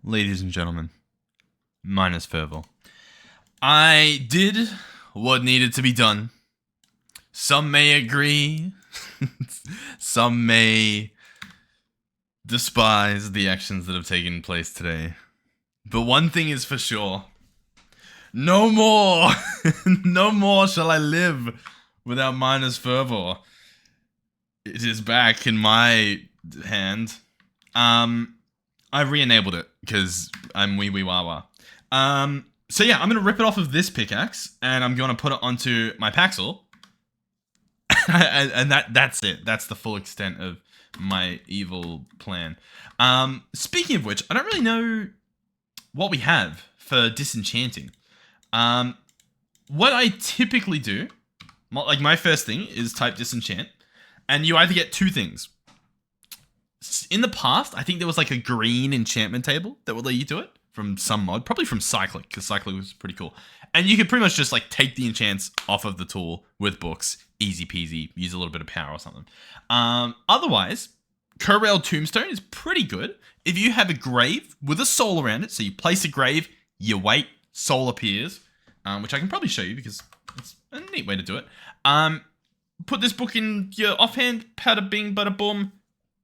ladies and gentlemen, minus fervor. I did what needed to be done. Some may agree, some may despise the actions that have taken place today. But one thing is for sure. No more! No more shall I live without minus fervor. It is back in my hand. I re-enabled it because I'm wee wah wah. So yeah, I'm gonna rip it off of this pickaxe and I'm gonna put it onto my Paxel. and that's it. That's the full extent of my evil plan. Speaking of which, I don't really know what we have for disenchanting. What I typically do, like my first thing is type disenchant, and you either get two things. In the past, I think there was like a green enchantment table that would let you do it from some mod, probably from Cyclic, because Cyclic was pretty cool. And you could pretty much just like take the enchants off of the tool with books, easy peasy, use a little bit of power or something. Otherwise, Corel Tombstone is pretty good. If you have a grave with a soul around it, so you place a grave, you wait, soul appears, which I can probably show you because it's a neat way to do it. Put this book in your offhand, bada bing, bada boom.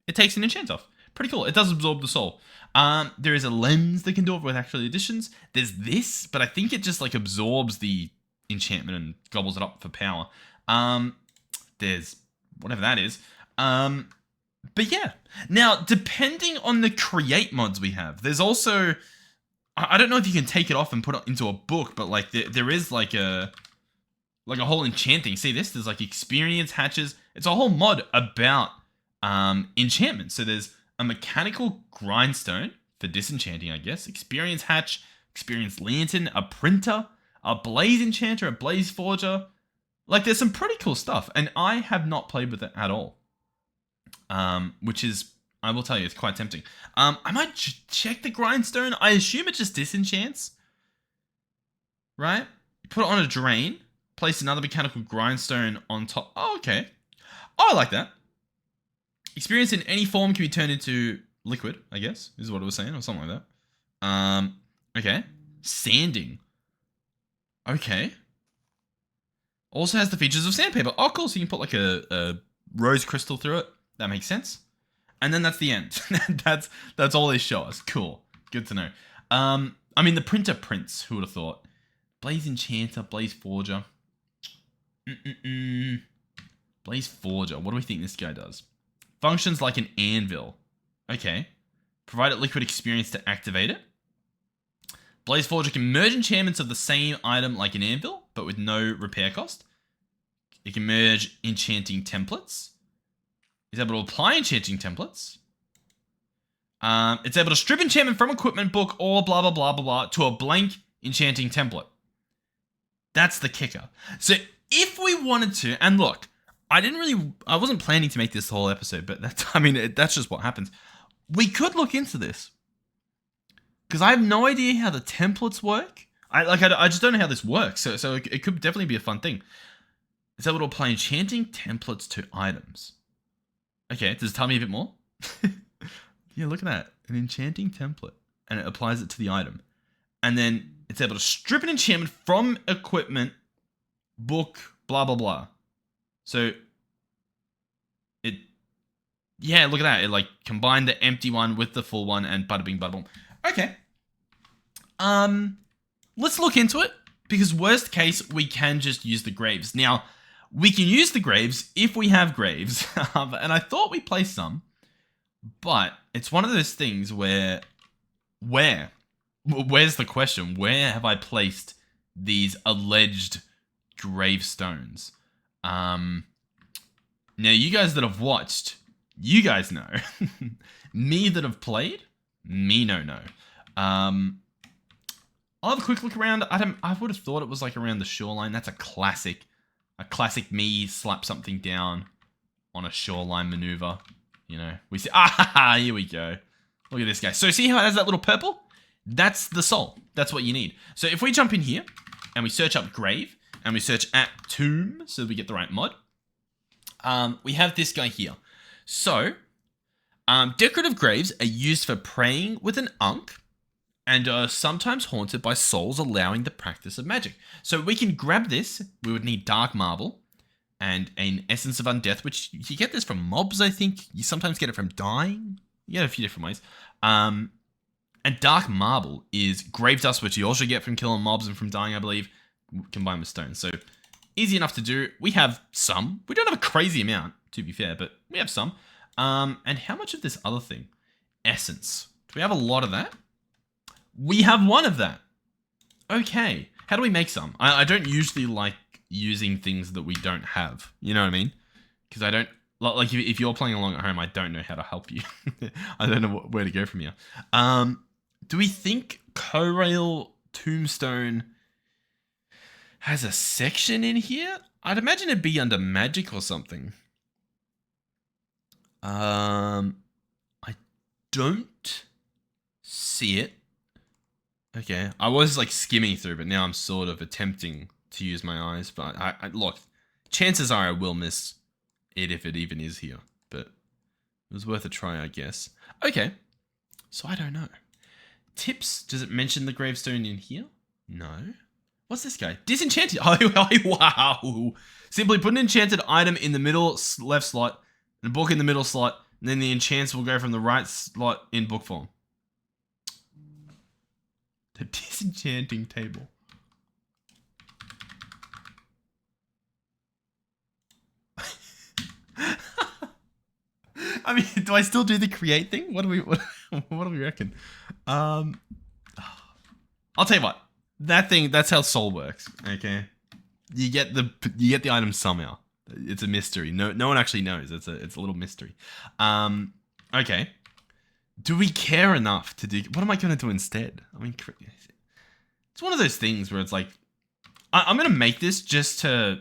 It takes an enchant off. Pretty cool. It does absorb the soul. There is a lens that can do it with actual additions. There's this, but I think it just like absorbs the enchantment and gobbles it up for power. There's whatever that is. But yeah. Now, depending on the create mods we have, there's also, I don't know if you can take it off and put it into a book, but like there is like a whole enchanting. See this? There's like experience hatches. It's a whole mod about enchantment. So there's a mechanical grindstone for disenchanting, I guess. Experience hatch, experience lantern, a printer, a blaze enchanter, a blaze forger. Like there's some pretty cool stuff, and I have not played with it at all. Which is, I will tell you, it's quite tempting. I might check the grindstone. I assume it just disenchants, right? Put it on a drain, place another mechanical grindstone on top. Oh, okay. Oh, I like that. Experience in any form can be turned into liquid, I guess, is what it was saying, or something like that. Okay. Sanding. Okay. Also has the features of sandpaper. Oh, cool. So you can put like a rose crystal through it. That makes sense. And then that's the end. that's all they show us. Cool. Good to know. I mean, the printer prints. Who would have thought? Blaze enchanter, blaze forger. Blaze forger. What do we think this guy does? Functions like an anvil. Okay. Provide it liquid experience to activate it. Blaze Forger can merge enchantments of the same item like an anvil, but with no repair cost. It can merge enchanting templates. It's able to apply enchanting templates. It's able to strip enchantment from equipment book or blah, blah, blah, blah, blah to a blank enchanting template. That's the kicker. So if we wanted to, and look, I wasn't planning to make this whole episode, but that's just what happens. We could look into this. Because I have no idea how the templates work. I just don't know how this works. So it could definitely be a fun thing. It's able to apply enchanting templates to items. Okay, does it tell me a bit more? Yeah, look at that. An enchanting template. And it applies it to the item. And then it's able to strip an enchantment from equipment, book, blah, blah, blah. So yeah, look at that. It like combined the empty one with the full one and bada bing, bada boom. Okay. Let's look into it because worst case, we can just use the graves. Now, we can use the graves if we have graves. And I thought we placed some, but it's one of those things where, where's the question? Where have I placed these alleged gravestones? Now, you guys that have watched, you guys know. Me that have played, me no. I'll have a quick look around. I would have thought it was like around the shoreline. That's a classic me slap something down on a shoreline maneuver. You know, we see, here we go. Look at this guy. So see how it has that little purple? That's the soul. That's what you need. So if we jump in here and we search up grave and we search at tomb so we get the right mod, we have this guy here. So decorative graves are used for praying with an ankh and are sometimes haunted by souls allowing the practice of magic. So we can grab this. We would need dark marble and an essence of undeath, which you get this from mobs, I think. You sometimes get it from dying. You get it a few different ways. And dark marble is grave dust, which you also get from killing mobs and from dying, I believe, combined with stone. So easy enough to do. We have some. We don't have a crazy amount, to be fair, but we have some. And how much of this other thing? Essence. Do we have a lot of that? We have one of that. Okay. How do we make some? I don't usually like using things that we don't have. You know what I mean? Because I don't... Like, if you're playing along at home, I don't know how to help you. I don't know where to go from here. Do we think Corail Tombstone has a section in here? I'd imagine it'd be under magic or something. I don't see it. Okay, I was like skimming through, but now I'm sort of attempting to use my eyes. But I look, chances are I will miss it if it even is here. But it was worth a try, I guess. Okay, so I don't know. Tips, does it mention the gravestone in here? No. What's this guy? Disenchanting. Oh, wow. Simply put an enchanted item in the middle left slot and a book in the middle slot, and then the enchants will go from the right slot in book form. The disenchanting table. I mean, do I still do the create thing? What do we reckon? I'll tell you what. That thing, that's how soul works. Okay, you get the item somehow. It's a mystery. No one actually knows. It's a little mystery. Okay. Do we care enough to do... What am I going to do instead? I mean, it's one of those things where it's like... I'm going to make this just to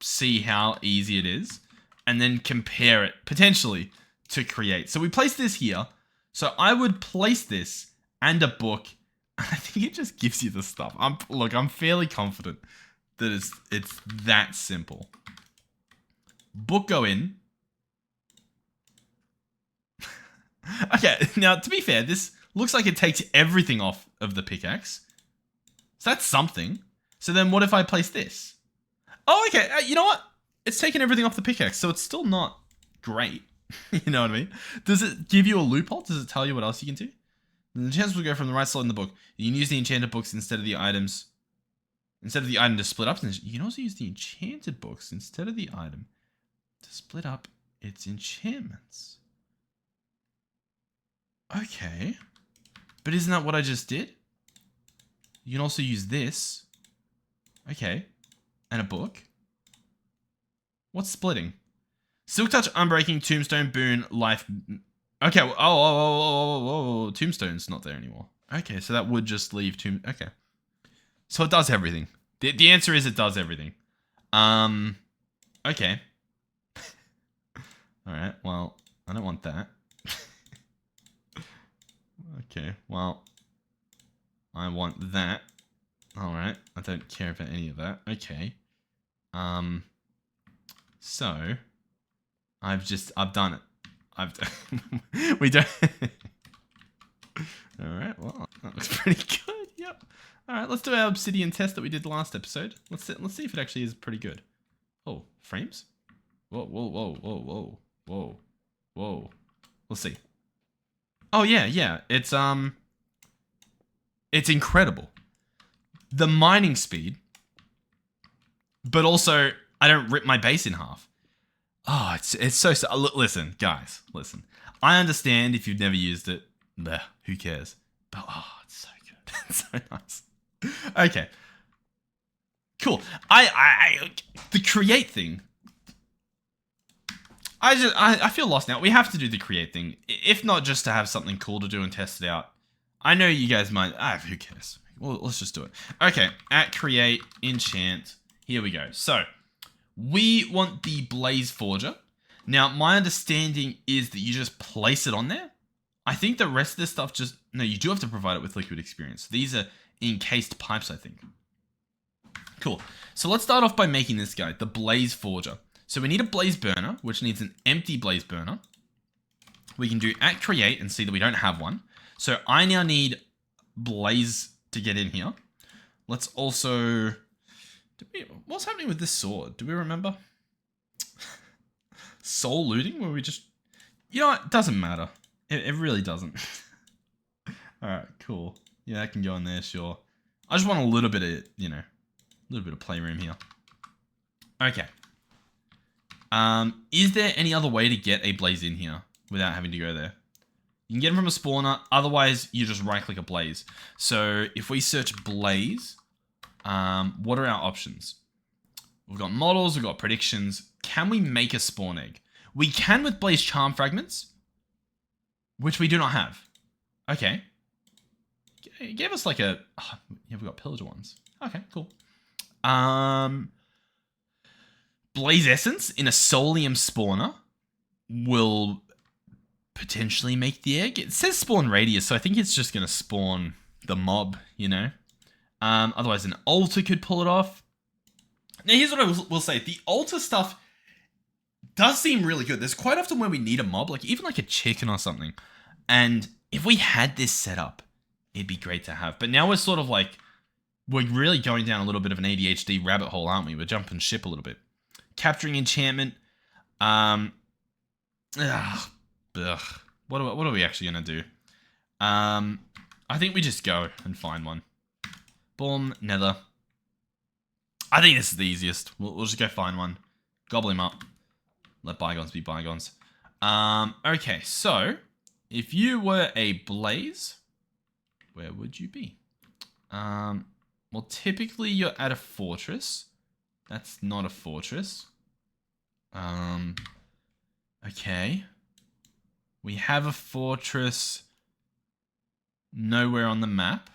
see how easy it is. And then compare it, potentially, to create. So we place this here. So I would place this and a book. And I think it just gives you the stuff. I'm fairly confident that it's that simple. Book go in. Okay, now to be fair, this looks like it takes everything off of the pickaxe. So that's something. So then what if I place this? Oh, okay. You know what? It's taken everything off the pickaxe, so it's still not great. You know what I mean? Does it give you a loophole? Does it tell you what else you can do? The enchantments will go from the right slot in the book. You can use the enchanted books instead of the items. Instead of the item to split up, you can also use the enchanted books instead of the item to split up its enchantments. Okay. But isn't that what I just did? You can also use this. Okay. And a book. What's splitting? Silk Touch, Unbreaking, Tombstone, Boon, Life. Okay. Oh. Tombstone's not there anymore. Okay, so that would just leave Okay. So it does everything. The answer is it does everything. Okay. Alright, well, I don't want that. Okay, well, I want that. Alright, I don't care about any of that. Okay. So, I've done it. We don't... Alright, well, that looks pretty good, yep. Alright, let's do our obsidian test that we did last episode. Let's see if it actually is pretty good. Oh, frames? Whoa. We'll see. Oh, yeah. It's incredible. The mining speed, but also I don't rip my base in half. Oh, it's so... Listen, guys, listen. I understand if you've never used it. Bleh, who cares? But, oh, it's so good. It's so nice. Okay. Cool. The create thing... I feel lost now. We have to do the create thing. If not just to have something cool to do and test it out. I know you guys might... who cares? Well, let's just do it. Okay. At create, enchant. Here we go. So, we want the Blaze Forger. Now, my understanding is that you just place it on there. I think the rest of this stuff just... No, you do have to provide it with liquid experience. These are encased pipes, I think. Cool. So let's start off by making this guy, the Blaze Forger. So we need a blaze burner, which needs an empty blaze burner. We can do at create and see that we don't have one. So I now need blaze to get in here. Let's also... what's happening with this sword? Do we remember? Soul looting? Where we just... You know what? It doesn't matter. It really doesn't. Alright, cool. Yeah, that can go in there, sure. I just want a little bit of, you know, a little bit of playroom here. Okay. Is there any other way to get a blaze in here without having to go there? You can get them from a spawner. Otherwise, you just right-click a blaze. So if we search blaze, what are our options? We've got models, we've got predictions. Can we make a spawn egg? We can with blaze charm fragments, which we do not have. Okay. It gave us like a... oh, yeah, we've got pillager ones. Okay, cool. Blaze essence in a soulium spawner will potentially make the egg. It says spawn radius, so I think it's just going to spawn the mob, you know? Otherwise, an altar could pull it off. Now, here's what I will say. The altar stuff does seem really good. There's quite often where we need a mob, like even like a chicken or something. And if we had this set up, it'd be great to have. But now we're sort of like, we're really going down a little bit of an ADHD rabbit hole, aren't we? We're jumping ship a little bit. Capturing enchantment. Ugh. What are we actually going to do? I think we just go and find one. Boom, nether. I think this is the easiest. We'll just go find one. Gobble him up. Let bygones be bygones. Okay, so if you were a blaze, where would you be? Well, typically you're at a fortress. That's not a fortress. Okay. We have a fortress nowhere on the map.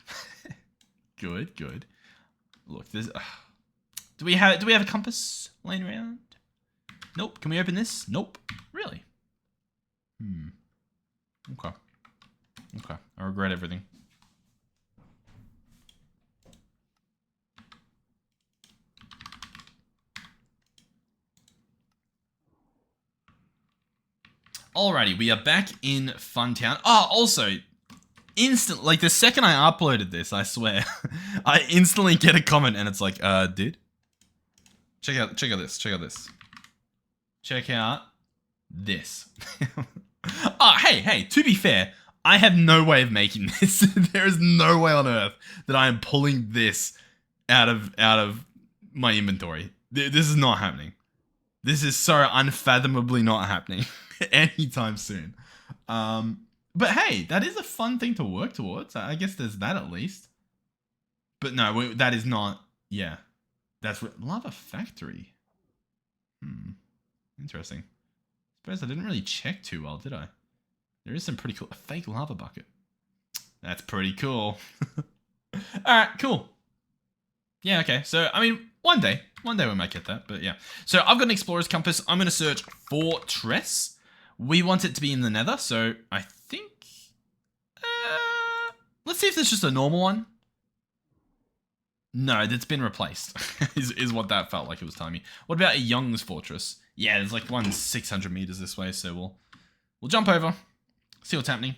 Good, good. Look, there's... Do we have a compass laying around? Nope. Can we open this? Nope. Really? Okay. Okay. I regret everything. Alrighty, we are back in Funtown. Oh, also, like the second I uploaded this, I swear, I instantly get a comment and it's like, dude, check out this. Check out this. Oh, hey, to be fair, I have no way of making this. There is no way on earth that I am pulling this out of my inventory. This is not happening. This is so unfathomably not happening anytime soon. But hey, that is a fun thing to work towards. I guess there's that at least. But no, that is not... Yeah. That's what... Lava Factory. Interesting. Suppose I didn't really check too well, did I? There is some pretty cool... A fake lava bucket. That's pretty cool. Alright, cool. Yeah, okay. So, I mean, one day we might get that, but yeah. So, I've got an explorer's compass. I'm going to search fortress. We want it to be in the nether, so I think... let's see if there's just a normal one. No, that's been replaced, is what that felt like it was telling me. What about a Young's fortress? Yeah, there's like one 600 meters this way, so we'll jump over, see what's happening.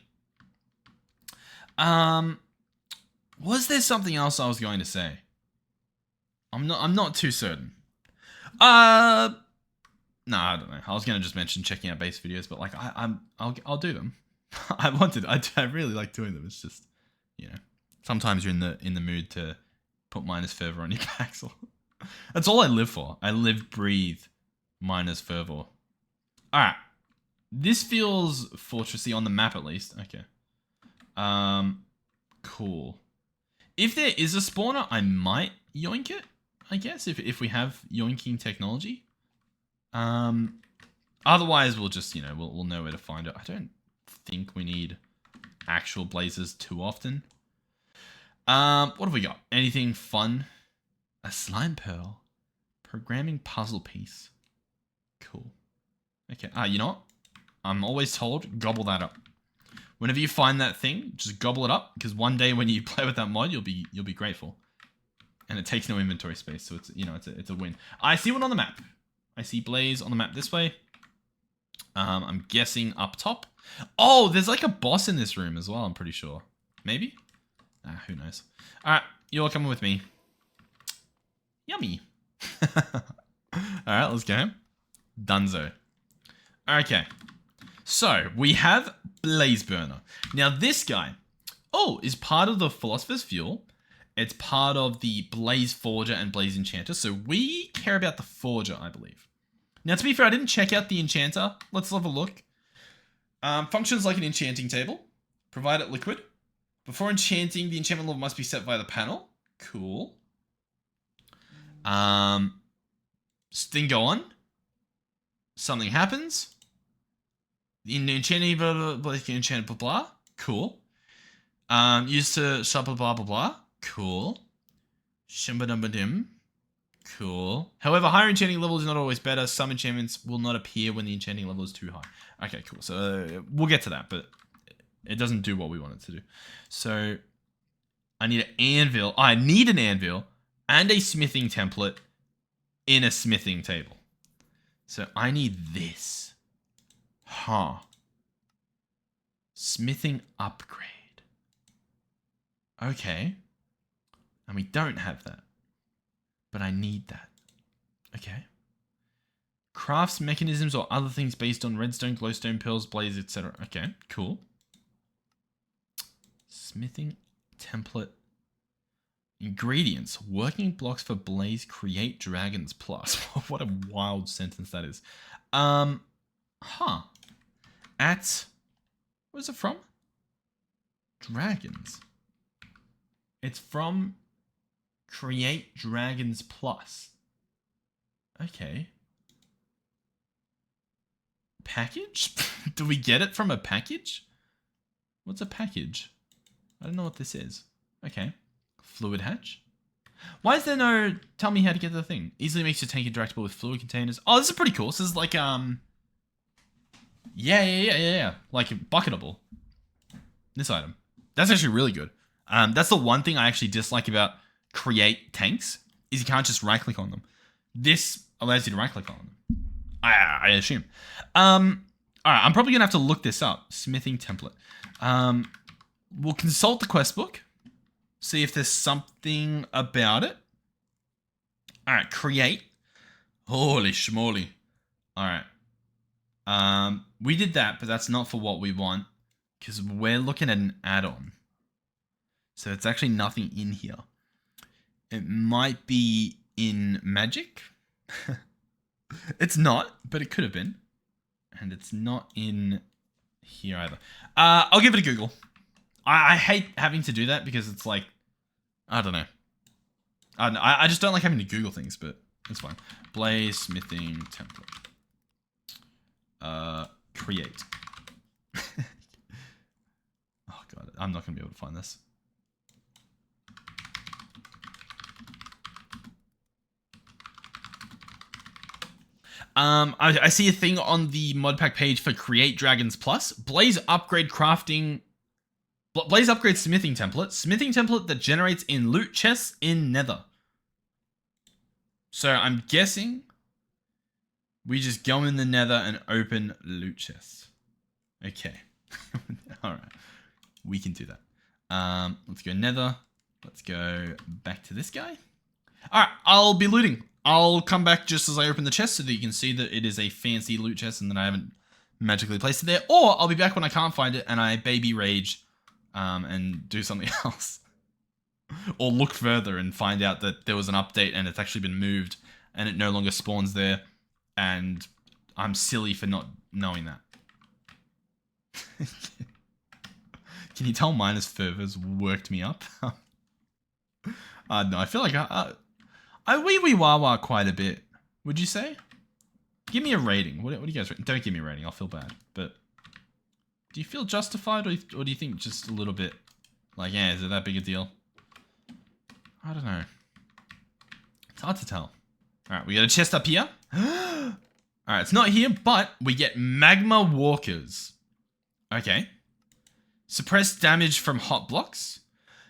Was there something else I was going to say? I'm not too certain. No, I don't know. I was gonna just mention checking out base videos, but like I'll do them. I really like doing them. It's just, you know, sometimes you're in the mood to put minus fervor on your pixel. That's all I live for. I live, breathe, minus fervor. All right, this feels fortressy on the map at least. Okay. Cool. If there is a spawner, I might yoink it. I guess if we have yoinking technology. Otherwise we'll just, you know, we'll know where to find it. I don't think we need actual blazes too often. What have we got? Anything fun? A slime pearl. Programming puzzle piece. Cool. Okay. You know what? I'm always told, gobble that up. Whenever you find that thing, just gobble it up, because one day when you play with that mod, you'll be grateful. And it takes no inventory space, so it's, you know, it's a win. I see one on the map. I see blaze on the map this way. I'm guessing up top. Oh, there's like a boss in this room as well, I'm pretty sure. Maybe? Who knows? All right, you're coming with me. Yummy. All right, let's go. Dunzo. Okay. So, we have Blaze Burner. Now, this guy, is part of the Philosopher's Fuel. It's part of the Blaze Forger and Blaze Enchanter. So, we care about the Forger, I believe. Now, to be fair, I didn't check out the Enchanter. Let's have a look. Functions like an enchanting table. Provide it liquid. Before enchanting, the enchantment level must be set via the panel. Cool. Thing go on. Something happens. In enchanting, blah, blah, enchant, blah, blah. Cool. Used to shop, blah, blah, blah. Cool. Shimbadumbadim. Cool. However, higher enchanting level is not always better. Some enchantments will not appear when the enchanting level is too high. Okay, cool. So we'll get to that, but it doesn't do what we want it to do. So I need an anvil. I need an anvil and a smithing template in a smithing table. So I need this. Huh. Smithing upgrade. Okay. And we don't have that. But I need that. Okay. Crafts mechanisms or other things based on redstone, glowstone, pearls, blaze, etc. Okay, cool. Smithing template. Ingredients. Working blocks for blaze create dragons plus. What a wild sentence that is. Huh. At... Where's it from? Dragons. It's from Create Dragons Plus. Okay. Package? Do we get it from a package? What's a package? I don't know what this is. Okay. Fluid hatch. Why is there no... Tell me how to get the thing. Easily makes your tank interactable with fluid containers. Oh, this is pretty cool. This is like, Yeah. Like, bucketable. This item. That's actually really good. That's the one thing I actually dislike about create tanks, is you can't just right-click on them. This allows you to right-click on them. I assume. Alright, I'm probably going to have to look this up. Smithing template. We'll consult the quest book. See if there's something about it. Alright, create. Holy schmoly. Alright. We did that, but that's not for what we want. Because we're looking at an add-on. So it's actually nothing in here. It might be in magic. It's not, but it could have been. And it's not in here either. I'll give it a Google. I hate having to do that because it's like, I don't know. I just don't like having to Google things, but it's fine. Blaze smithing template. Create. Oh god, I'm not going to be able to find this. I see a thing on the Modpack page for Create Dragons Plus. Blaze upgrade crafting... Blaze upgrade smithing template. Smithing template that generates in loot chests in nether. So I'm guessing we just go in the nether and open loot chests. Okay. Alright. We can do that. Let's go nether. Let's go back to this guy. Alright, I'll be looting. I'll come back just as I open the chest so that you can see that it is a fancy loot chest and that I haven't magically placed it there. Or I'll be back when I can't find it and I baby rage and do something else. Or look further and find out that there was an update and it's actually been moved and it no longer spawns there. And I'm silly for not knowing that. Can you tell minus fervors worked me up? No, I feel like I wee wah wah quite a bit. Would you say? Give me a rating. What do you guys rate? Don't give me a rating. I'll feel bad. But do you feel justified or do you think just a little bit like, yeah, is it that big a deal? I don't know. It's hard to tell. All right, we got a chest up here. All right, it's not here, but we get magma walkers. Okay. Suppress damage from hot blocks.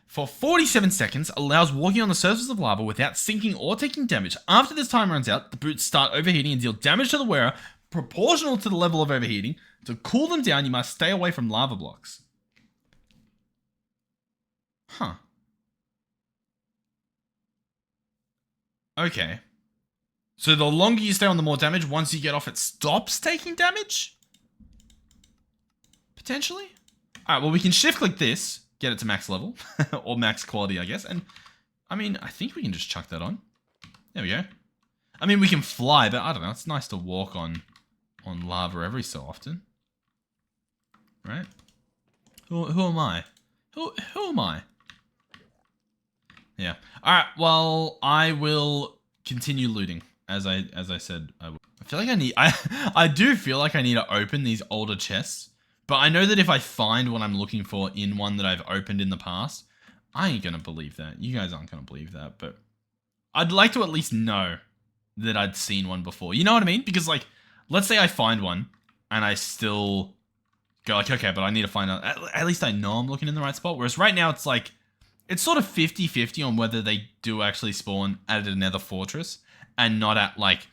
For 47 seconds, allows walking on the surface of lava without sinking or taking damage. After this time runs out, the boots start overheating and deal damage to the wearer proportional to the level of overheating. To cool them down, you must stay away from lava blocks. Huh. Okay. So the longer you stay on, the more damage. Once you get off, it stops taking damage? Potentially? Alright, well, we can shift click this, get it to max level. Or max quality, I guess. And, I mean, I think we can just chuck that on. There we go. I mean, we can fly, but I don't know. It's nice to walk on lava every so often. Right? Who am I? Who am I? Yeah. Alright, well, I will continue looting. As I said, I will. I feel like I do feel like I need to open these older chests. But I know that if I find what I'm looking for in one that I've opened in the past, I ain't gonna believe that. You guys aren't gonna believe that, but I'd like to at least know that I'd seen one before. You know what I mean? Because, like, let's say I find one and I still go like, okay, but I need to find out. At least I know I'm looking in the right spot. Whereas right now it's like, it's sort of 50-50 on whether they do actually spawn at a nether fortress and not at, like,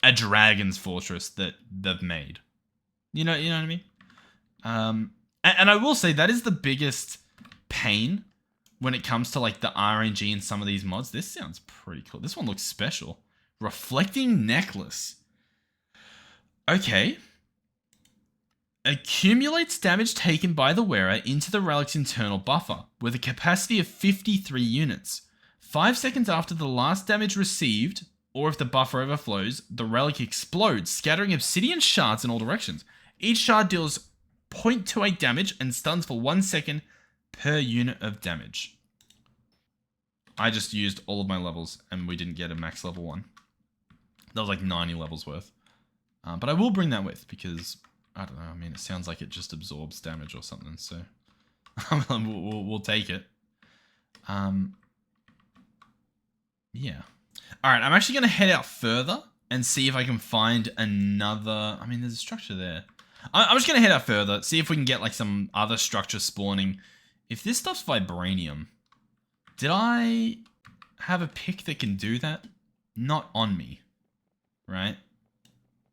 a dragon's fortress that they've made. You know what I mean? And I will say that is the biggest pain when it comes to, like, the RNG in some of these mods. This sounds pretty cool. This one looks special. Reflecting necklace. Okay. Accumulates damage taken by the wearer into the relic's internal buffer with a capacity of 53 units. 5 seconds after the last damage received, or if the buffer overflows, the relic explodes, scattering obsidian shards in all directions. Each shard deals 0.28 damage and stuns for 1 second per unit of damage. I just used all of my levels and we didn't get a max level one. That was like 90 levels worth. But I will bring that with because, I don't know, I mean, it sounds like it just absorbs damage or something, so we'll take it. Yeah. Alright, I'm actually going to head out further and see if I can find another... I mean, there's a structure there. I'm just going to head out further, see if we can get like some other structure spawning. If this stuff's vibranium, did I have a pick that can do that? Not on me, right?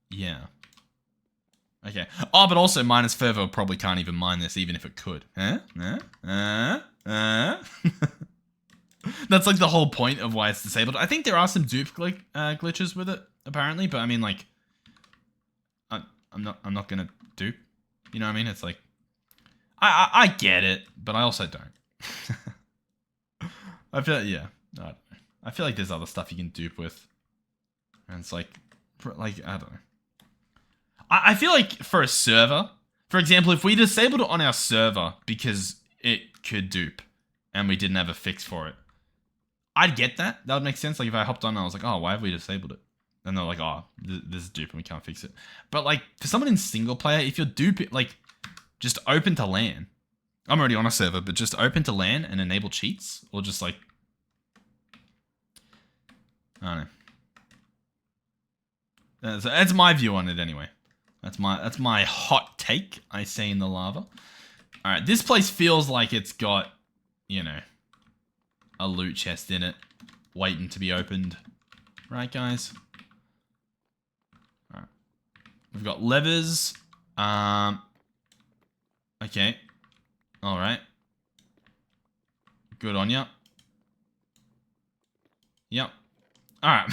Yeah. Okay. Oh, but also minus fervor probably can't even mine this, even if it could. That's like the whole point of why it's disabled. I think there are some dupe glitches with it, apparently, but I mean, like, I'm not gonna dupe. You know what I mean? It's like, I get it, but I also don't. I feel, yeah, I feel like there's other stuff you can dupe with, and it's like I don't know. I feel like for a server, for example, if we disabled it on our server because it could dupe, and we didn't have a fix for it, I'd get that. That would make sense. Like if I hopped on and I was like, oh, why have we disabled it? And they're like, oh, this is dupe and we can't fix it. But like for someone in single player, if you're dupe, like just open to LAN. I'm already on a server, but just open to LAN and enable cheats, or just like, I don't know. That's my view on it anyway. That's my hot take, I say in the lava. All right, this place feels like it's got, you know, a loot chest in it, waiting to be opened. Right, guys? All right. We've got levers. Okay. All right. Good on ya. Yep. All right.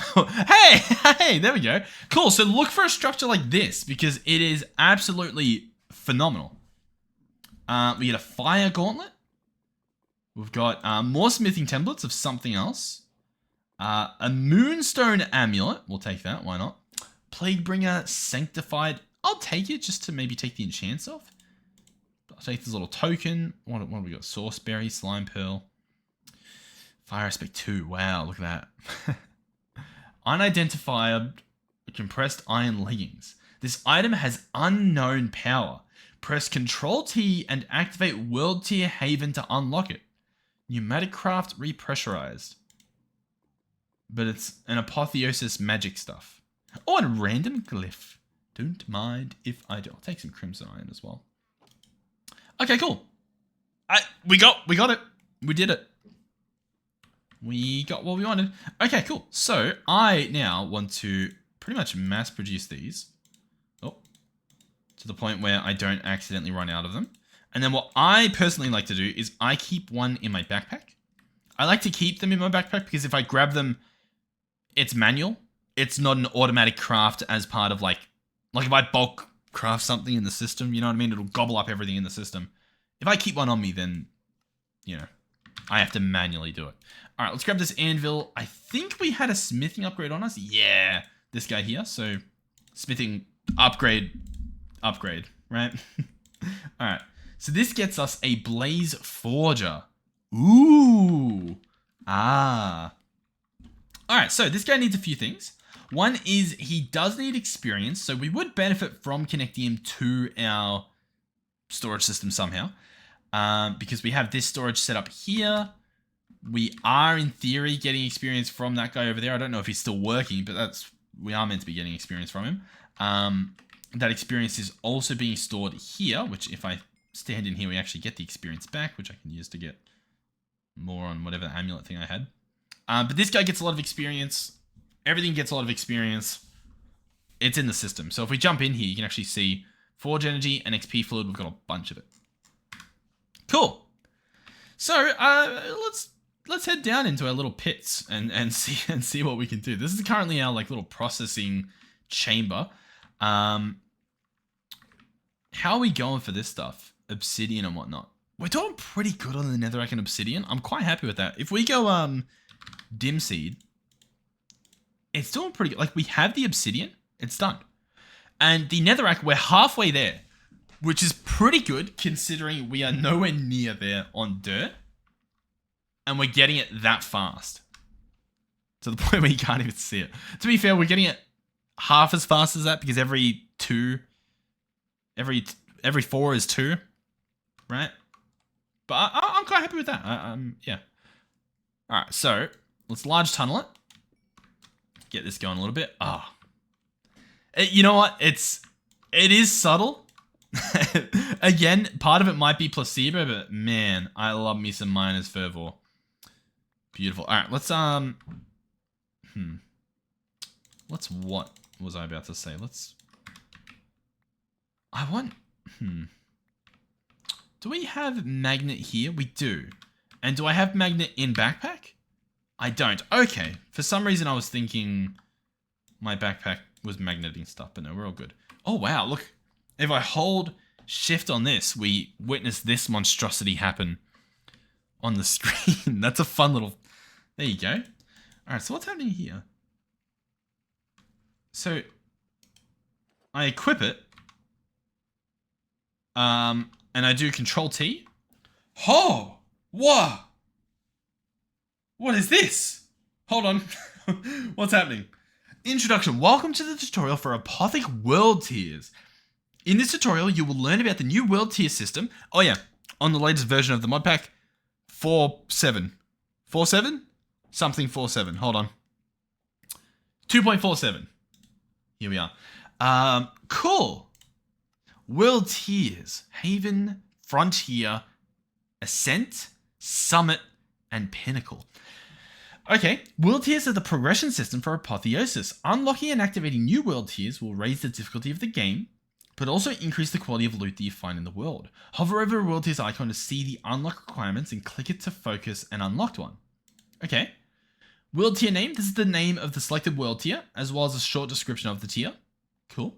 hey, there we go. Cool. So look for a structure like this because it is absolutely phenomenal. We get a fire gauntlet. We've got more smithing templates of something else. A moonstone amulet. We'll take that. Why not? Plaguebringer sanctified. I'll take it just to maybe take the enchants off. I'll take this little token. What have we got? Sauceberry, slime pearl. Fire aspect 2. Wow, look at that. Unidentified compressed iron leggings. This item has unknown power. Press Ctrl T and activate World Tier Haven to unlock it. Pneumatic craft repressurized. But it's an apotheosis magic stuff. Oh, and a random glyph. Don't mind if I do. I'll take some crimson iron as well. Okay, cool. We got it. We did it. We got what we wanted. Okay, cool. So I now want to pretty much mass produce these. Oh, to the point where I don't accidentally run out of them. And then what I personally like to do is I keep one in my backpack. I like to keep them in my backpack because if I grab them, it's manual. It's not an automatic craft as part of like if I bulk craft something in the system, you know what I mean? It'll gobble up everything in the system. If I keep one on me, then, you know, I have to manually do it. All right, let's grab this anvil. I think we had a smithing upgrade on us. Yeah, this guy here. So smithing upgrade, right? All right. So this gets us a blaze forger. Ooh. Ah. All right, so this guy needs a few things. One is he does need experience, so we would benefit from connecting him to our storage system somehow. Because we have this storage set up here. We are, in theory, getting experience from that guy over there. I don't know if he's still working, but we are meant to be getting experience from him. That experience is also being stored here, which if I stand in here, we actually get the experience back, which I can use to get more on whatever amulet thing I had. But this guy gets a lot of experience. Everything gets a lot of experience. It's in the system. So if we jump in here, you can actually see Forge Energy and XP Fluid. We've got a bunch of it. Cool. So let's head down into our little pits and see what we can do. This is currently our like little processing chamber. How are we going for this stuff? Obsidian and whatnot. We're doing pretty good on the netherrack and obsidian. I'm quite happy with that. If we go dim seed, it's doing pretty good. Like we have the obsidian, it's done. And the netherrack, we're halfway there, which is pretty good considering we are nowhere near there on dirt. And we're getting it that fast. To the point where you can't even see it. To be fair, we're getting it half as fast as that because every 4 is 2, right? But I'm quite happy with that. Yeah. All right, so let's large tunnel it. Get this going a little bit. You know what? It is subtle. Again, part of it might be placebo, but man, I love me some Miner's Fervor. Beautiful. All right, let's what was I about to say? Do we have magnet here? We do. And do I have magnet in backpack? I don't. Okay. For some reason I was thinking my backpack was magneting stuff, but no, we're all good. Oh wow, look. If I hold shift on this, we witness this monstrosity happen on the screen. That's a fun little... There you go. All right, so what's happening here? So I equip it. And I do Control T. Oh! Whoa! What is this? Hold on. What's happening? Introduction. Welcome to the tutorial for Apothic World Tiers. In this tutorial, you will learn about the new world tier system. Oh yeah, on the latest version of the Modpack, 4.7. 4.7? Something 4.7. Hold on. 2.47. Here we are. Cool. World tiers. Haven, Frontier, Ascent, Summit, and Pinnacle. Okay, world tiers are the progression system for Apotheosis. Unlocking and activating new world tiers will raise the difficulty of the game, but also increase the quality of loot that you find in the world. Hover over a world tiers icon to see the unlock requirements and click it to focus an unlocked one. Okay. World tier name. This is the name of the selected world tier, as well as a short description of the tier. Cool.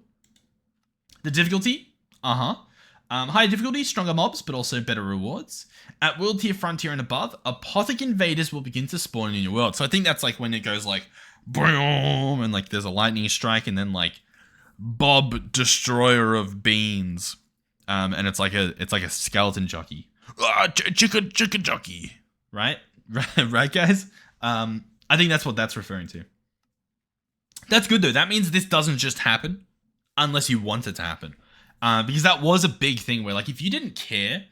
The difficulty. Higher difficulty, stronger mobs, but also better rewards. At world tier, frontier, and above, Apothic invaders will begin to spawn in your world. So I think that's like when it goes like, boom, and like there's a lightning strike, and then like, Bob, destroyer of beans, and it's like a skeleton jockey. Chicken jockey, right? Right, guys. I think that's what that's referring to. That's good though. That means this doesn't just happen unless you want it to happen. Because that was a big thing where, like, if you didn't care,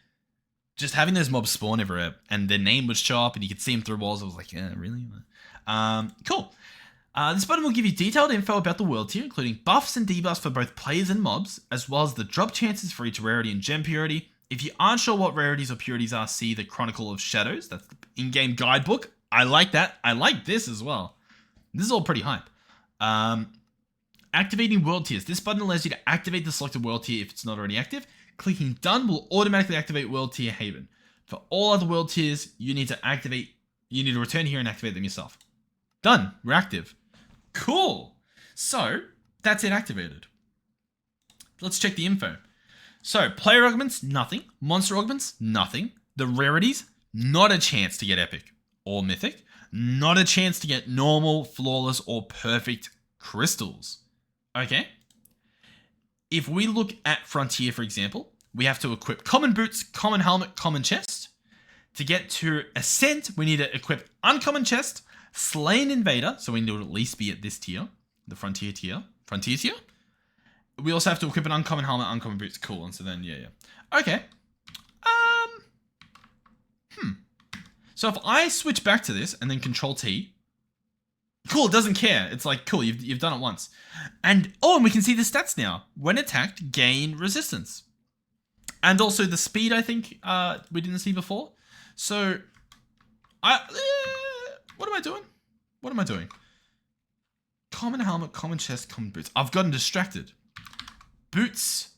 just having those mobs spawn everywhere and their name would show up and you could see them through walls, I was like, yeah, really? Cool. This button will give you detailed info about the world tier, including buffs and debuffs for both players and mobs, as well as the drop chances for each rarity and gem purity. If you aren't sure what rarities or purities are, see the Chronicle of Shadows. That's the in-game guidebook. I like that. I like this as well. This is all pretty hype. Activating world tiers. This button allows you to activate the selected world tier if it's not already active. Clicking done will automatically activate world tier haven. For all other world tiers, you need to return here and activate them yourself. Done. We're active. Cool. So that's it activated. Let's check the info. So player augments, nothing. Monster augments, nothing. The rarities, not a chance to get epic or mythic. Not a chance to get normal, flawless, or perfect crystals. Okay. If we look at Frontier, for example, we have to equip common boots, common helmet, common chest. To get to Ascent, we need to equip uncommon chest, Slain Invader, so we need to at least be at this tier, the Frontier tier. Frontier tier? We also have to equip an uncommon helmet, uncommon boots. Cool, and so then, yeah. Okay. So if I switch back to this and then Control T, cool, it doesn't care. It's like, cool, you've done it once. And we can see the stats now. When attacked, gain resistance. And also the speed, I think, we didn't see before. So, what am I doing? What am I doing? Common helmet, common chest, common boots. I've gotten distracted. Boots.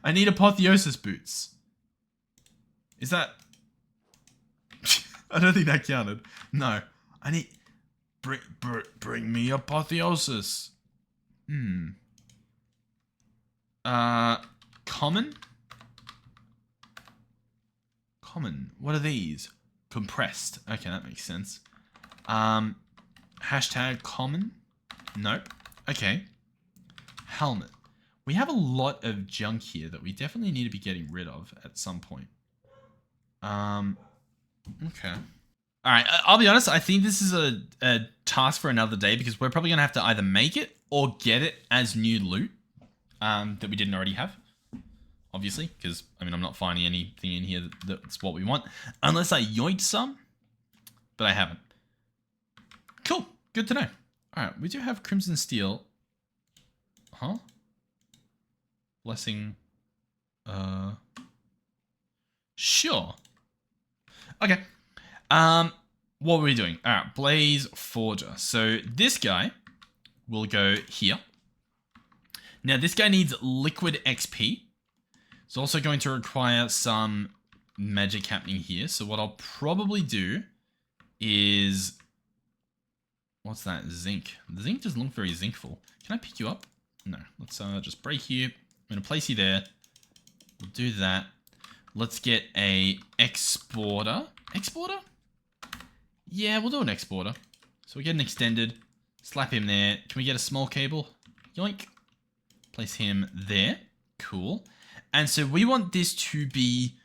I need apotheosis boots. Is that... I don't think that counted. No. I need... Bring me apotheosis. Common? Common. What are these? Compressed. Okay, that makes sense. Hashtag common? Nope. Okay. Helmet. We have a lot of junk here that we definitely need to be getting rid of at some point. Okay. Alright, I'll be honest, I think this is a task for another day because we're probably going to have to either make it or get it as new loot that we didn't already have. Obviously, because, I mean, I'm not finding anything in here that's what we want. Unless I yoinked some, but I haven't. Cool. Good to know. Alright, we do have Crimson Steel. Huh? Blessing. Sure. Okay. What were we doing? Alright, Blaze Forger. So this guy will go here. Now this guy needs liquid XP. It's also going to require some magic happening here. So what I'll probably do is... What's that? Zinc. The zinc doesn't look very zincful. Can I pick you up? No. Let's just break you. I'm going to place you there. We'll do that. Let's get a exporter. Exporter? Yeah, we'll do an exporter. So we get an extended. Slap him there. Can we get a small cable? Yoink. Place him there. Cool. And so we want this to be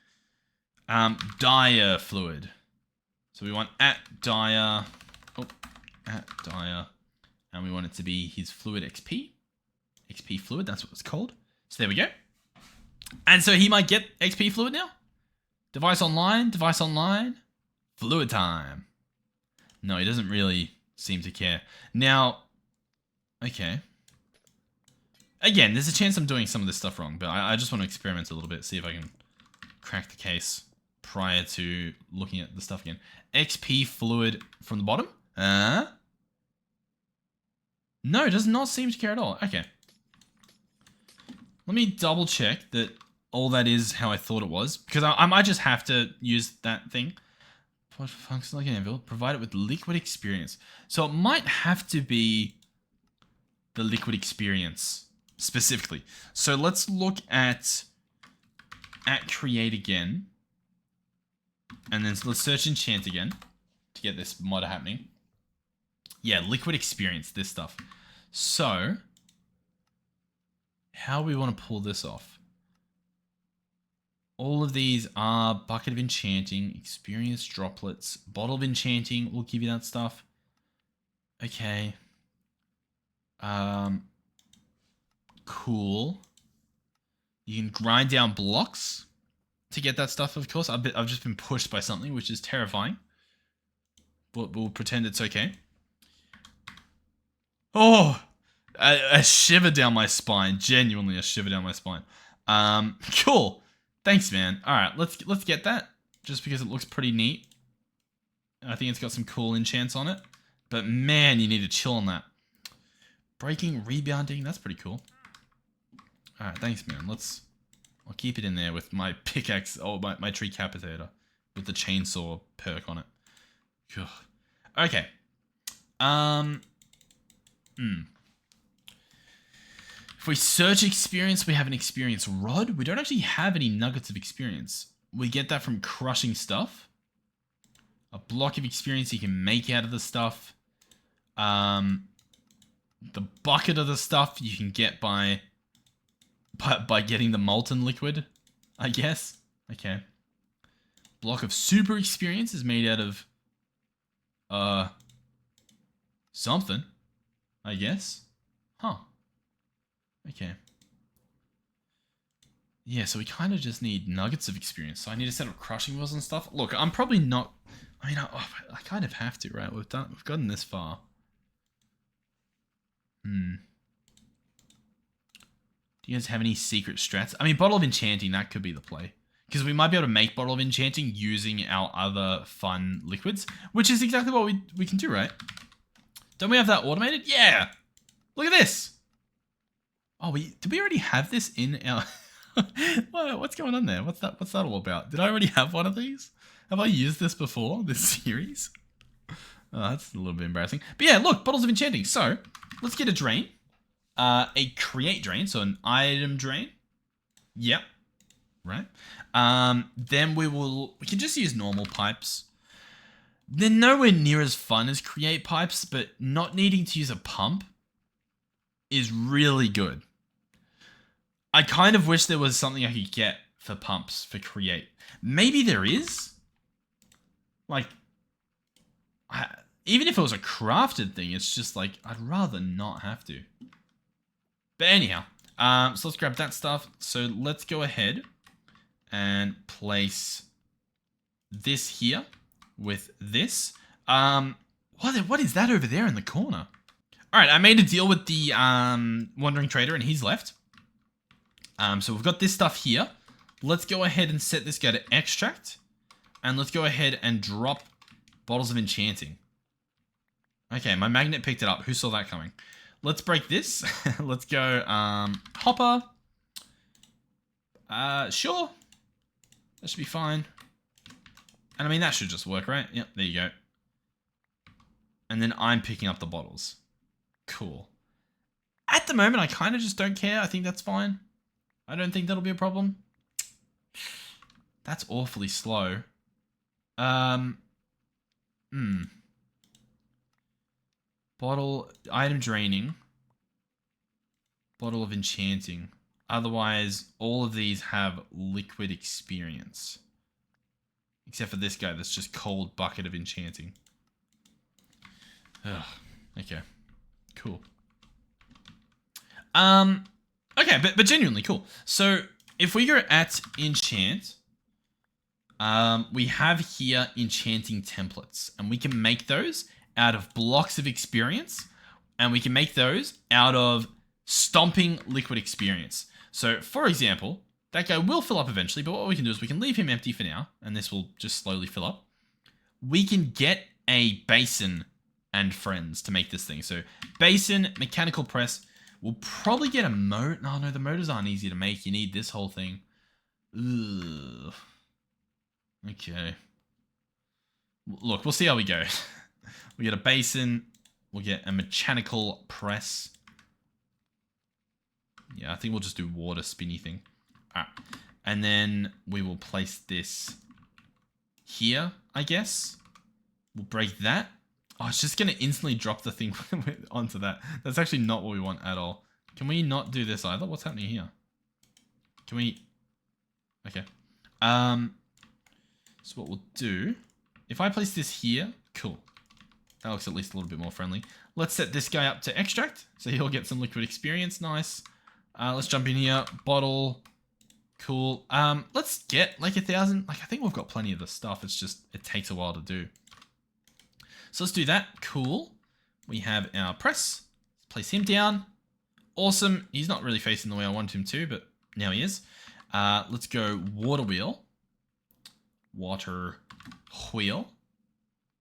dire fluid. So we want at dire. Oh, at dire. And we want it to be his fluid XP. XP fluid, that's what it's called. So there we go. And so he might get XP fluid now. Device online, device online. Fluid time. No, he doesn't really seem to care. Now, okay. Again, there's a chance I'm doing some of this stuff wrong, but I just want to experiment a little bit, see if I can crack the case prior to looking at the stuff again. XP fluid from the bottom? No, it does not seem to care at all. Okay. Let me double check that all that is how I thought it was, because I might just have to use that thing. What functions like an anvil? Provide it with liquid experience. So it might have to be the liquid experience specifically. So let's look at create again. And then let's search enchant again to get this mod happening. Yeah, liquid experience, this stuff. So how we want to pull this off? All of these are bucket of enchanting, experience droplets, bottle of enchanting will give you that stuff. Okay. Cool. You can grind down blocks to get that stuff, of course. I've just been pushed by something, which is terrifying. But we'll pretend it's okay. Oh! A shiver down my spine. Genuinely a shiver down my spine. Cool. Thanks, man. Alright, let's get that. Just because it looks pretty neat. I think it's got some cool enchants on it. But man, you need to chill on that. Breaking, rebounding, that's pretty cool. Alright, thanks, man. Let's I'll keep it in there with my pickaxe or my tree capitator with the chainsaw perk on it. Ugh. Okay. If we search experience, we have an experience rod. We don't actually have any nuggets of experience. We get that from crushing stuff. A block of experience you can make out of the stuff. The bucket of the stuff you can get by getting the molten liquid, I guess. Okay. Block of super experience is made out of something, I guess. Huh. Okay. Yeah, so we kind of just need nuggets of experience. So I need to set up crushing wheels and stuff. Look, I'm probably not... I mean, I kind of have to, right? We've gotten this far. Do you guys have any secret strats? I mean, Bottle of Enchanting, that could be the play. Because we might be able to make Bottle of Enchanting using our other fun liquids. Which is exactly what we can do, right? Don't we have that automated? Yeah! Look at this! Oh, did we already have this in our... What's going on there? What's that all about? Did I already have one of these? Have I used this before, this series? Oh, that's a little bit embarrassing. But yeah, look, Bottles of Enchanting. So, let's get a drain. A create drain, so an item drain. Yep. Right. Then we can just use normal pipes. They're nowhere near as fun as create pipes, but not needing to use a pump is really good. I kind of wish there was something I could get for pumps for create. Maybe there is. Like, even if it was a crafted thing, it's just like, I'd rather not have to. But anyhow, so let's grab that stuff. So let's go ahead and place this here with this. What is that over there in the corner? All right, I made a deal with the wandering trader and he's left. So we've got this stuff here. Let's go ahead and set this guy to extract. And let's go ahead and drop bottles of enchanting. Okay, my magnet picked it up. Who saw that coming? Let's break this. Let's go hopper. Sure. That should be fine. And I mean, that should just work, right? Yep, there you go. And then I'm picking up the bottles. Cool. At the moment, I kind of just don't care. I think that's fine. I don't think that'll be a problem. That's awfully slow. Bottle, item draining. Bottle of enchanting. Otherwise, all of these have liquid experience. Except for this guy that's just cold bucket of enchanting. Ugh. Okay. Cool. Okay, but genuinely cool. So, if we go at enchant, we have here enchanting templates. And we can make those out of blocks of experience. And we can make those out of stomping liquid experience. So, for example, that guy will fill up eventually. But what we can do is we can leave him empty for now. And this will just slowly fill up. We can get a basin and friends to make this thing. So, basin, mechanical press. We'll probably get a motor. No, the motors aren't easy to make. You need this whole thing. Ugh. Okay. Look, we'll see how we go. We get a basin. We'll get a mechanical press. Yeah, I think we'll just do water spinny thing. All right. And then we will place this here, I guess. We'll break that. Oh, it's just going to instantly drop the thing onto that. That's actually not what we want at all. Can we not do this either? What's happening here? Can we... Okay. So what we'll do... If I place this here... Cool. That looks at least a little bit more friendly. Let's set this guy up to extract. So he'll get some liquid experience. Nice. Let's jump in here. Bottle. Cool. Let's get like 1,000. Like, I think we've got plenty of the stuff. It's just... It takes a while to do. So let's do that. Cool. We have our press. Let's place him down. Awesome. He's not really facing the way I want him to, but now he is. Let's go water wheel. Water wheel.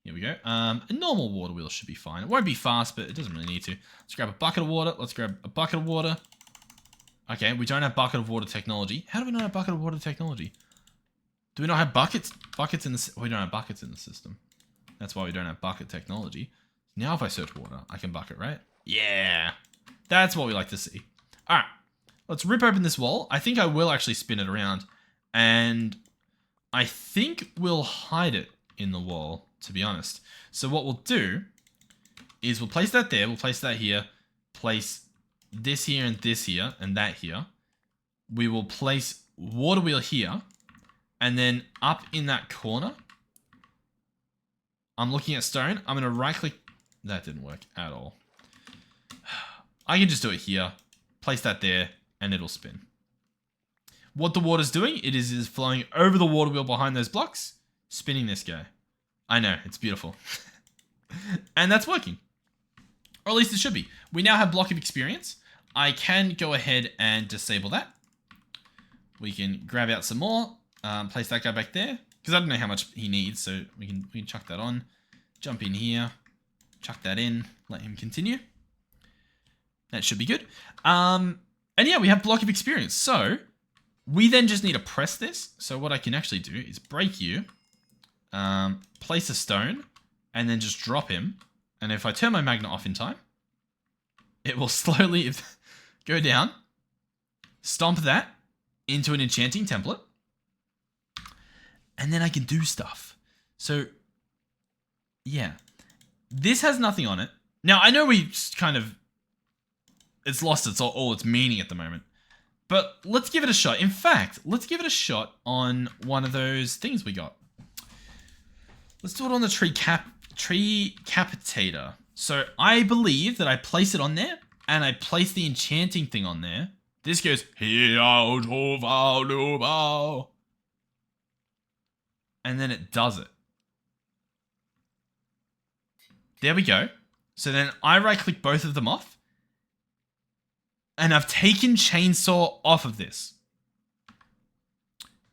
Here we go. A normal water wheel should be fine. It won't be fast, but it doesn't really need to. Let's grab a bucket of water. Let's grab a bucket of water. Okay, we don't have bucket of water technology. How do we not have bucket of water technology? Do we not have buckets? Buckets in the... We don't have buckets in the system. That's why we don't have bucket technology. Now if I search water, I can bucket, right? Yeah. That's what we like to see. All right. Let's rip open this wall. I think I will actually spin it around. And I think we'll hide it in the wall, to be honest. So what we'll do is we'll place that there. We'll place that here. Place this here and this here and that here. We will place water wheel here. And then up in that corner, I'm looking at stone. I'm going to right click. That didn't work at all. I can just do it here. Place that there and it'll spin. What the water's doing, it is flowing over the water wheel behind those blocks, spinning this guy. I know, it's beautiful. And that's working. Or at least it should be. We now have block of experience. I can go ahead and disable that. We can grab out some more. Place that guy back there. Because I don't know how much he needs, so we can chuck that on. Jump in here. Chuck that in. Let him continue. That should be good. And yeah, we have block of experience. So we then just need to press this. So what I can actually do is break you. Place a stone. And then just drop him. And if I turn my magnet off in time, it will slowly go down. Stomp that into an enchanting template. And then I can do stuff. So, yeah. This has nothing on it. Now, I know we kind of... It's lost all its meaning at the moment. But let's give it a shot. In fact, let's give it a shot on one of those things we got. Let's do it on the tree capitator. So, I believe that I place it on there. And I place the enchanting thing on there. This goes... And then it does it. There we go. So then I right click both of them off. And I've taken chainsaw off of this.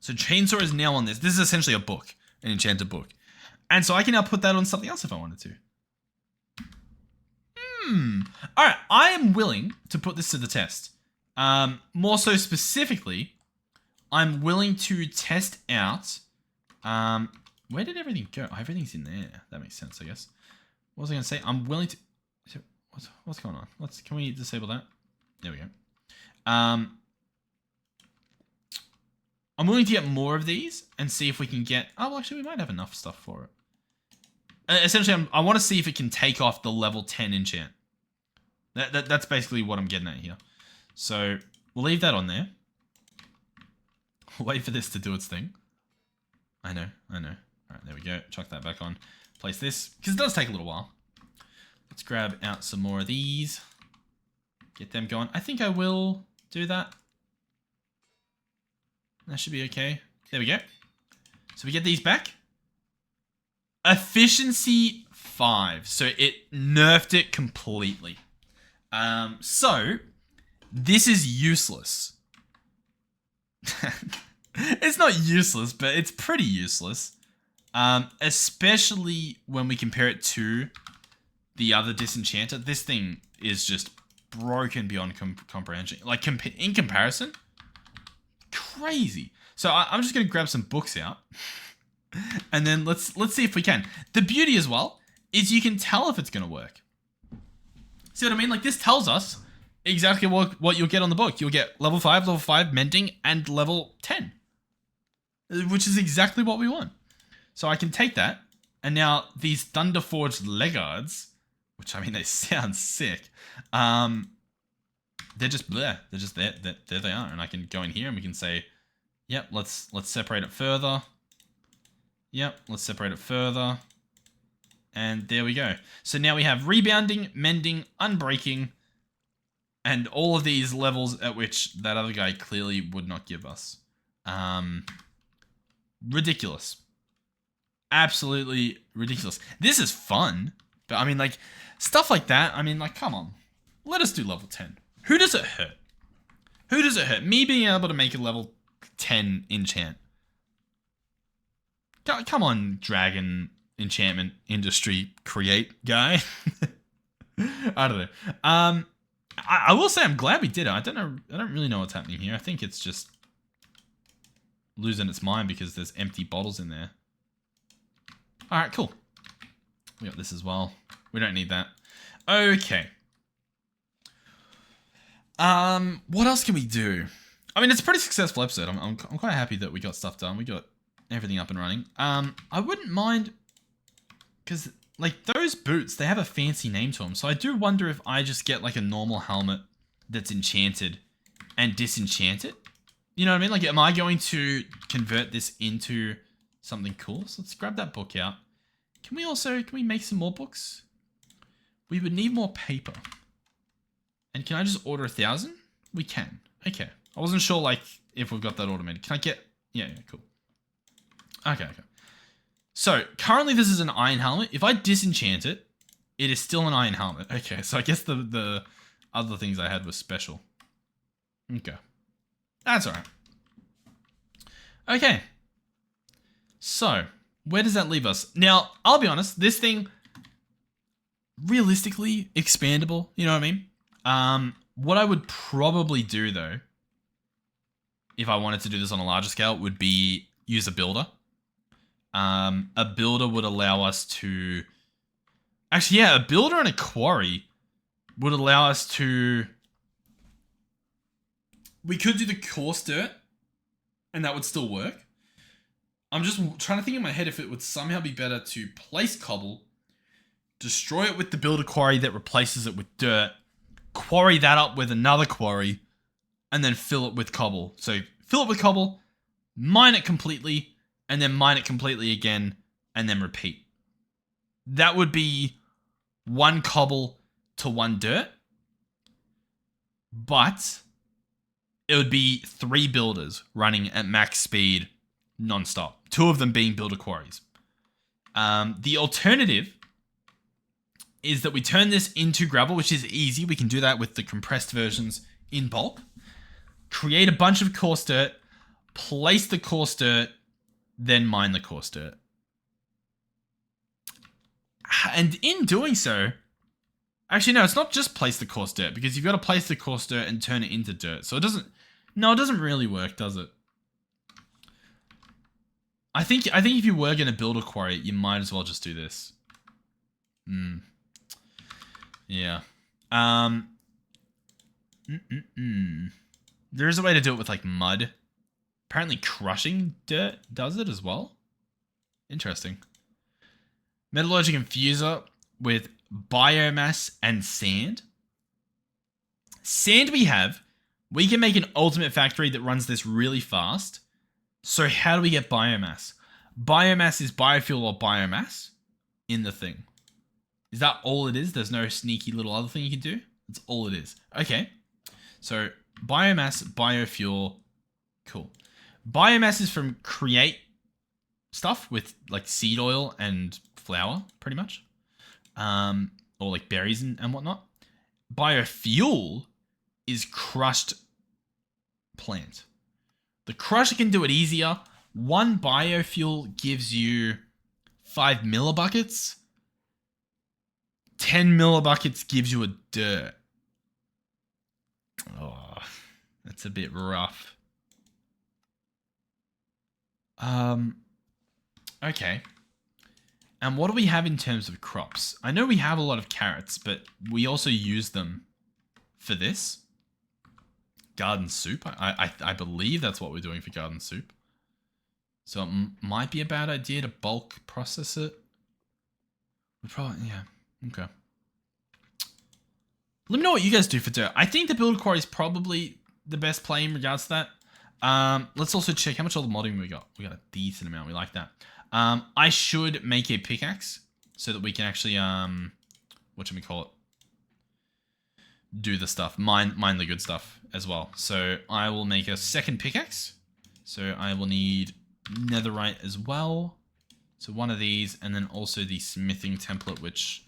So chainsaw is now on this. This is essentially a book, an enchanted book. And so I can now put that on something else if I wanted to. All right, I am willing to put this to the test. More so specifically, I'm willing to test out... where did everything go? Oh, everything's in there. That makes sense, I guess. What was I going to say? I'm willing to... What's going on? Can we disable that? There we go. I'm willing to get more of these and see if we can get... Oh, well, actually, we might have enough stuff for it. Essentially, I want to see if it can take off the level 10 enchant. That's basically what I'm getting at here. So, we'll leave that on there. Wait for this to do its thing. I know. All right, there we go. Chuck that back on. Place this, because it does take a little while. Let's grab out some more of these. Get them going. I think I will do that. That should be okay. There we go. So we get these back. Efficiency 5. So it nerfed it completely. So this is useless. It's not useless, but it's pretty useless. Especially when we compare it to the other disenchanter. This thing is just broken beyond comprehension. Like, in comparison, crazy. So I'm just going to grab some books out. And then let's see if we can. The beauty as well is you can tell if it's going to work. See what I mean? Like, this tells us exactly what you'll get on the book. You'll get level 5, mending, and level 10. Which is exactly what we want. So I can take that. And now these Thunderforged Leggards, which, I mean, they sound sick. They're just there. They're just there. There they are. And I can go in here and we can say, yep, let's separate it further. Yep, let's separate it further. And there we go. So now we have rebounding, mending, unbreaking, and all of these levels at which that other guy clearly would not give us. Ridiculous. Absolutely ridiculous. This is fun. But I mean, like, stuff like that, I mean, like, come on. Let us do level 10. Who does it hurt? Who does it hurt? Me being able to make a level 10 enchant. Come on, dragon enchantment industry create guy. I don't know. I will say I'm glad we did it. I don't really know what's happening here. I think it's just losing its mind because there's empty bottles in there. All right, cool. We got this as well. We don't need that. Okay. What else can we do? I mean, it's a pretty successful episode. I'm quite happy that we got stuff done. We got everything up and running. I wouldn't mind, because like those boots, they have a fancy name to them. So I do wonder if I just get like a normal helmet that's enchanted and disenchant it. You know what I mean? Like, am I going to convert this into something cool? So let's grab that book out. Can we make some more books? We would need more paper. And can I just order 1,000? We can. Okay. I wasn't sure, like, if we've got that automated. Can I get... Yeah, cool. Okay. So, currently this is an iron helmet. If I disenchant it, it is still an iron helmet. Okay, so I guess the other things I had were special. Okay. That's alright. Okay. So, where does that leave us? Now, I'll be honest, this thing, realistically, expandable, you know what I mean? What I would probably do, though, if I wanted to do this on a larger scale, would be use a builder. A builder would allow us to... Actually, yeah, a builder and a quarry would allow us to... We could do the coarse dirt, and that would still work. I'm just trying to think in my head if it would somehow be better to place cobble, destroy it with the builder quarry that replaces it with dirt, quarry that up with another quarry, and then fill it with cobble. So fill it with cobble, mine it completely, and then mine it completely again, and then repeat. That would be 1 cobble to 1 dirt, but it would be 3 builders running at max speed non-stop. 2 of them being builder quarries. The alternative is that we turn this into gravel, which is easy. We can do that with the compressed versions in bulk. Create a bunch of coarse dirt, place the coarse dirt, then mine the coarse dirt. And in doing so, actually no, it's not just place the coarse dirt, because you've got to place the coarse dirt and turn it into dirt. So it doesn't really work, does it? I think if you were going to build a quarry, you might as well just do this. Yeah. There is a way to do it with like mud. Apparently crushing dirt does it as well. Interesting. Metallurgic infuser with biomass and sand. Sand we have. We can make an ultimate factory that runs this really fast. So how do we get biomass? Biomass is biofuel or biomass in the thing. Is that all it is? There's no sneaky little other thing you can do? That's all it is. Okay. So biomass, biofuel. Cool. Biomass is from create stuff with like seed oil and flour, pretty much. Or like berries and whatnot. Biofuel is crushed plant. The crusher can do it easier. 1 biofuel gives you 5 millibuckets. 10 millibuckets gives you a dirt. Oh, that's a bit rough. Okay. And what do we have in terms of crops? I know we have a lot of carrots, but we also use them for this. Garden soup. I believe that's what we're doing for garden soup. So it might be a bad idea to bulk process it. We probably, yeah. Okay. Let me know what you guys do for dirt. I think the build quarry is probably the best play in regards to that. Let's also check how much all the modding we got. We got a decent amount. We like that. I should make a pickaxe so that we can actually, whatchamacallit, do the stuff. Mine the good stuff as well. So I will make a second pickaxe. So I will need netherite as well. So 1 of these, and then also the smithing template, which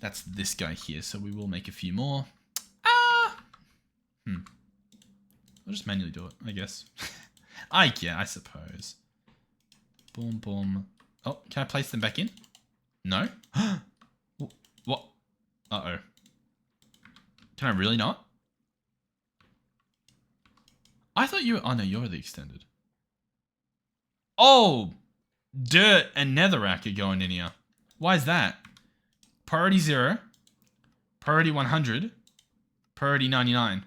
that's this guy here. So we will make a few more. I'll just manually do it, I guess. I suppose. Boom, boom. Oh, can I place them back in? No? What? Uh-oh. Can I really not? I thought you... Oh, no, you're the extended. Oh! Dirt and netherrack are going in here. Why is that? Priority 0. Priority 100. Priority 99.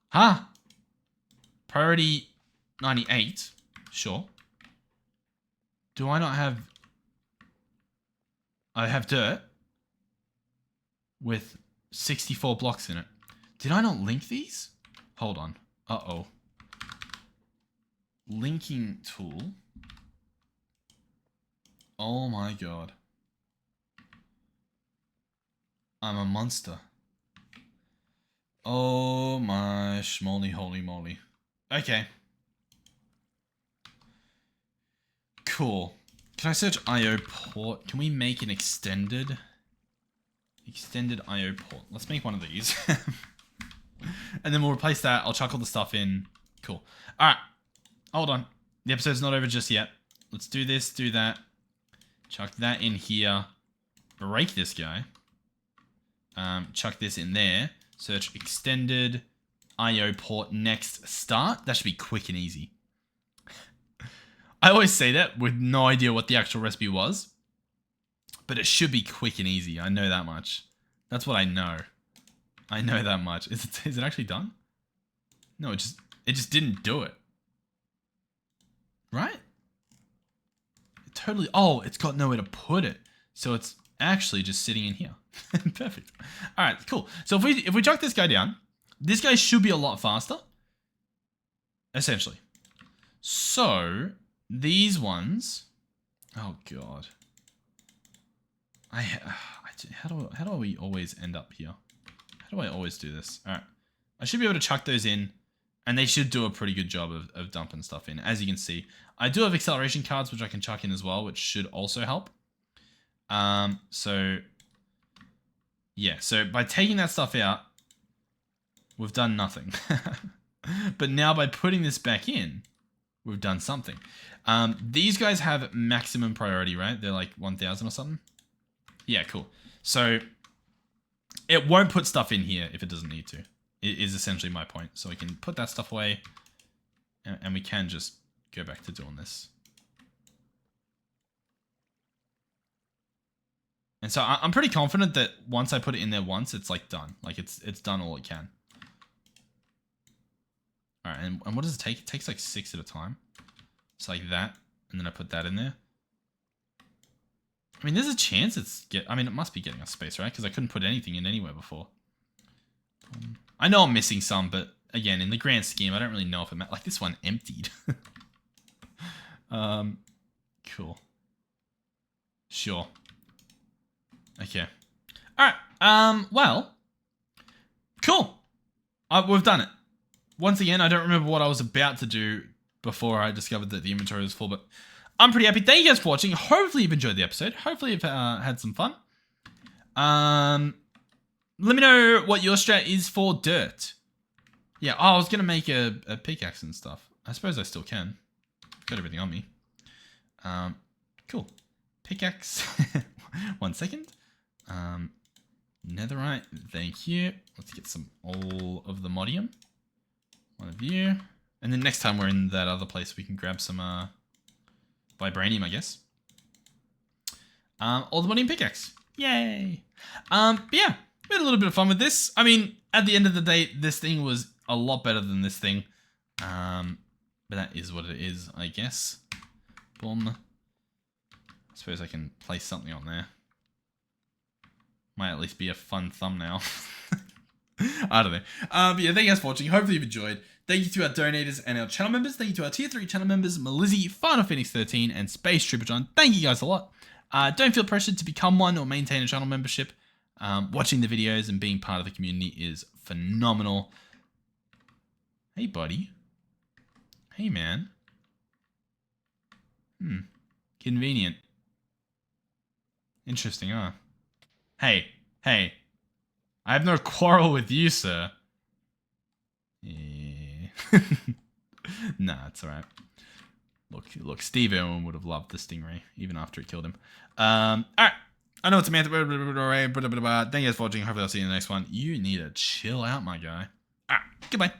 Huh? Priority 98. Sure. Do I not have... I have dirt with 64 blocks in it. Did I not link these? Hold on. Uh-oh. Linking tool. Oh my god. I'm a monster. Oh my schmoly holy moly. Okay. Cool. Can I search IO port? Can we make an extended IO port? Let's make one of these. And then we'll replace that. I'll chuck all the stuff in. Cool. Alright. Hold on. The episode's not over just yet. Let's do this, do that. Chuck that in here. Break this guy. Chuck this in there. Search extended IO port next start. That should be quick and easy. I always say that with no idea what the actual recipe was. But it should be quick and easy. I know that much. That's what I know. I know that much. Is it actually done? No, it just didn't do it. Right? Totally. Oh, it's got nowhere to put it. So it's actually just sitting in here. Perfect. All right, cool. So if we chuck this guy down, this guy should be a lot faster. Essentially. So these ones. Oh god. How do we always end up here? How do I always do this? All right. I should be able to chuck those in. And they should do a pretty good job of dumping stuff in. As you can see, I do have acceleration cards, which I can chuck in as well, which should also help. So, yeah. So, by taking that stuff out, we've done nothing. But now, by putting this back in, we've done something. These guys have maximum priority, right? They're like 1,000 or something. Yeah, cool. So, it won't put stuff in here if it doesn't need to. It is essentially my point. So we can put that stuff away and we can just go back to doing this. And so I'm pretty confident that once I put it in there once, it's like done. Like it's done all it can. All right, and what does it take? It takes like 6 at a time. It's like that, and then I put that in there. I mean, there's a chance it must be getting us space, right? Because I couldn't put anything in anywhere before. I know I'm missing some, but again, in the grand scheme, I don't really know if it meant like this one emptied. Cool. Sure. Okay. All right. Well, cool. We've done it. Once again, I don't remember what I was about to do before I discovered that the inventory was full, but I'm pretty happy. Thank you guys for watching. Hopefully you've enjoyed the episode. Hopefully you've had some fun. Let me know what your strat is for dirt. Yeah, I was going to make a pickaxe and stuff. I suppose I still can. Got everything on me. Cool. Pickaxe. 1 second. Netherite. Thank you. Let's get all of the modium. One of you. And then next time we're in that other place, we can grab some vibranium, I guess. All the modium pickaxe. Yay. But yeah. We had a little bit of fun with this. I mean, at the end of the day, this thing was a lot better than this thing. But that is what it is, I guess. Boom. I suppose I can place something on there. Might at least be a fun thumbnail. I don't know. But yeah, thank you guys for watching. Hopefully you've enjoyed. Thank you to our donators and our channel members. Thank you to our tier 3 channel members, Melizzy, Final Phoenix 13, and Space Trooper John. Thank you guys a lot. Don't feel pressured to become one or maintain a channel membership. Watching the videos and being part of the community is phenomenal. Hey, buddy. Hey, man. Convenient. Interesting, huh? Hey. I have no quarrel with you, sir. Yeah. Nah, it's alright. Look, Steve Irwin would have loved the stingray, even after it killed him. Alright. I know it's Samantha. Thank you guys for watching. Hopefully I'll see you in the next one. You need to chill out, my guy. Goodbye.